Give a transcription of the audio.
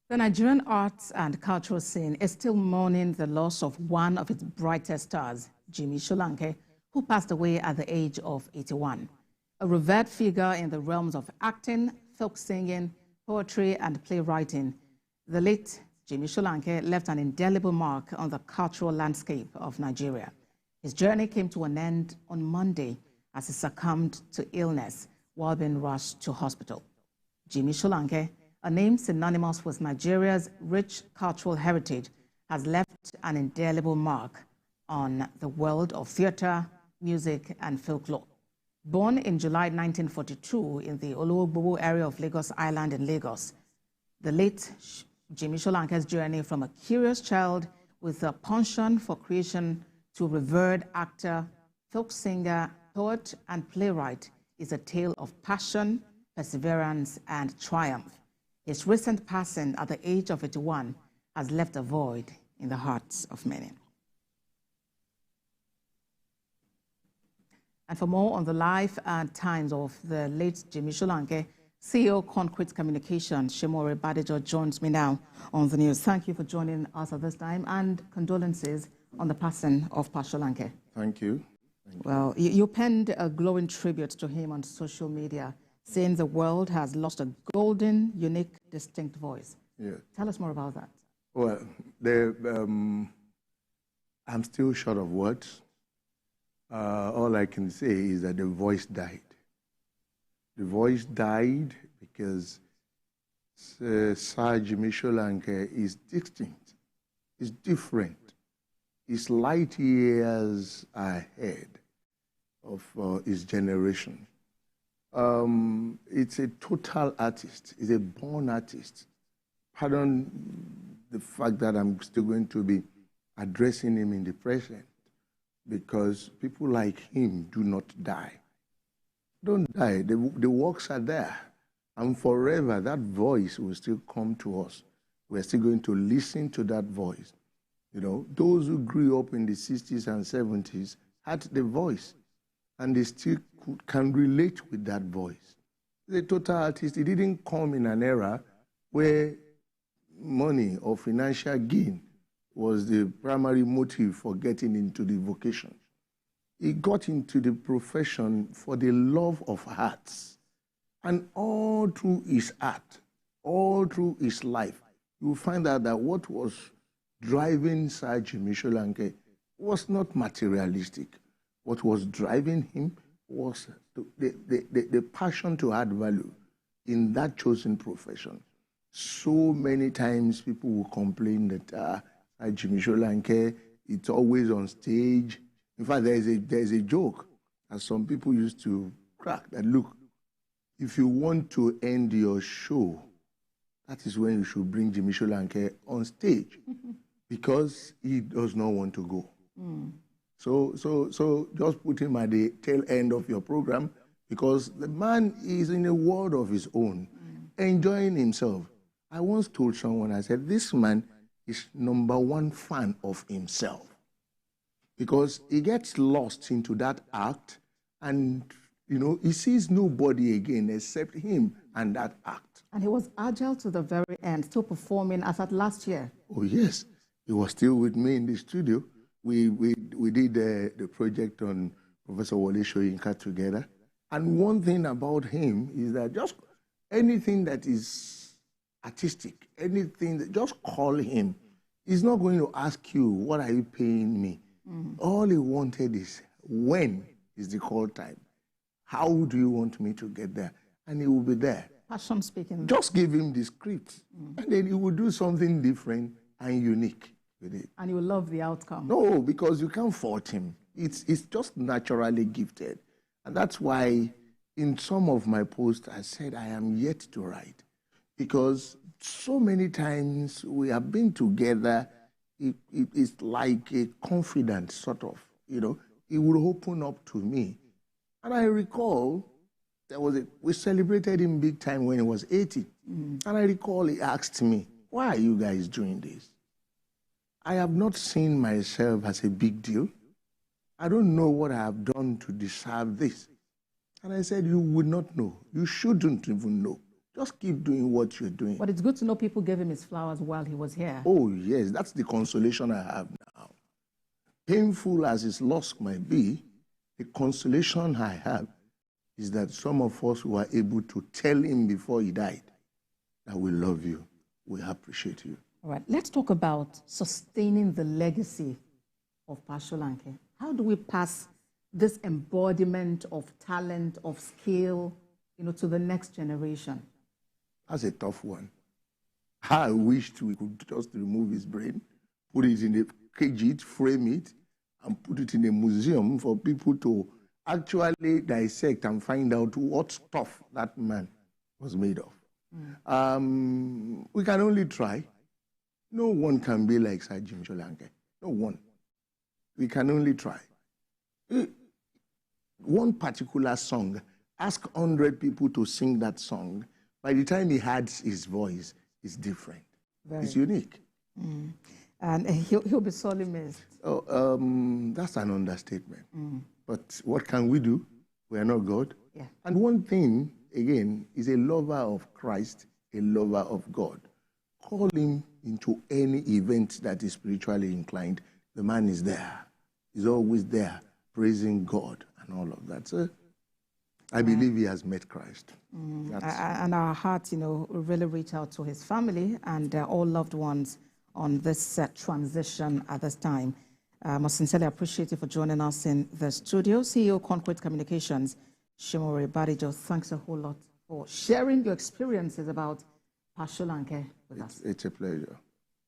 The Nigerian arts and cultural scene is still mourning the loss of one of its brightest stars, Jimi Solanke, who passed away at the age of 81. A revered figure in the realms of acting, folk singing, poetry, and playwriting, the late Jimi Solanke left an indelible mark on the cultural landscape of Nigeria. His journey came to an end on Monday as he succumbed to illness while being rushed to hospital. Jimi Solanke, a name synonymous with Nigeria's rich cultural heritage, has left an indelible mark on the world of theater, music, and folklore. Born in July 1942 in the Oluwogbowo area of Lagos Island in Lagos, the late Jimi Solanke's journey from a curious child with a penchant for creation to a revered actor, folk singer, poet, and playwright is a tale of passion, perseverance, and triumph. His recent passing at the age of 81 has left a void in the hearts of many. And for more on the life and times of the late Jimi Solanke, CEO Concrete Communications, Shemore Badejo, joins me now on the news. Thank you for joining us at this time, and condolences on the passing of Pa Solanke. Thank you. Well, you penned a glowing tribute to him on social media, saying the world has lost a golden, unique, distinct voice. Yeah. Tell us more about that. Well, I'm still short of words. All I can say is that the voice died. The voice died because Sir Jimi Solanke is distinct, is different, is light years ahead of his generation. It's a total artist. He's a born artist. Pardon the fact that I'm still going to be addressing him in the present, because people like him do not die. Don't die. The works are there. And forever, that voice will still come to us. We're still going to listen to that voice. You know, those who grew up in the 60s and 70s had the voice, and they still can relate with that voice. The total artist, he didn't come in an era where money or financial gain was the primary motive for getting into the vocation. He got into the profession for the love of arts. And all through his art, all through his life, you will find out that what was driving Sir Jimi Solanke was not materialistic. What was driving him was the passion to add value in that chosen profession. So many times people will complain that Jimi Solanke, it's always on stage. In fact, there's a joke that some people used to crack that, look, if you want to end your show, that is when you should bring Jimi Solanke on stage, because he does not want to go. So just put him at the tail end of your program, because the man is in a world of his own, enjoying himself. I once told someone, I said, this man is #1 fan of himself, because he gets lost into that act, and he sees nobody again except him and that act. And he was agile to the very end, still performing as at last year. Oh yes, he was still with me in the studio. We did the project on Professor Wole Soyinka together. And one thing about him is that just anything that is artistic, anything that, just call him. He's not going to ask you, what are you paying me? All he wanted is, when is the call time? How do you want me to get there? And he will be there. Passion speaking. Just give him the script, and then he will do something different and unique with it. And you will love the outcome. No, because you can't fault him. It's just naturally gifted. And that's why in some of my posts I said I am yet to write. Because so many times we have been together, it's like a confidant, sort of, He would open up to me. And I recall we celebrated him big time when he was 80. And I recall he asked me, why are you guys doing this? I have not seen myself as a big deal. I don't know what I have done to deserve this. And I said, you would not know. You shouldn't even know. Just keep doing what you're doing. But it's good to know people gave him his flowers while he was here. Oh, yes, that's the consolation I have now. Painful as his loss might be, the consolation I have is that some of us were able to tell him before he died that we love you, we appreciate you. All right, let's talk about sustaining the legacy of Pa Solanke. How do we pass this embodiment of talent, of skill, to the next generation? That's a tough one. I wished we could just remove his brain, put it in a cage, frame it, and put it in a museum for people to actually dissect and find out what stuff that man was made of. We can only try. No one can be like Sir Jimi Solanke. No one. We can only try. One particular song, ask 100 people to sing that song. By the time he had his voice, it's different. It's unique. And he'll be sorely missed. Oh, that's an understatement. But what can we do? We are not God. Yeah. And one thing, again, is a lover of Christ, a lover of God. Call him into any event that is spiritually inclined. The man is there. He's always there, praising God and all of that. So I believe he has met Christ. And our hearts, really reach out to his family and all loved ones on this transition at this time. I must sincerely appreciate you for joining us in the studio. CEO, Concrete Communications, Shimori Badijo, thanks a whole lot for sharing your experiences about Pa Solanke with us. It's a pleasure.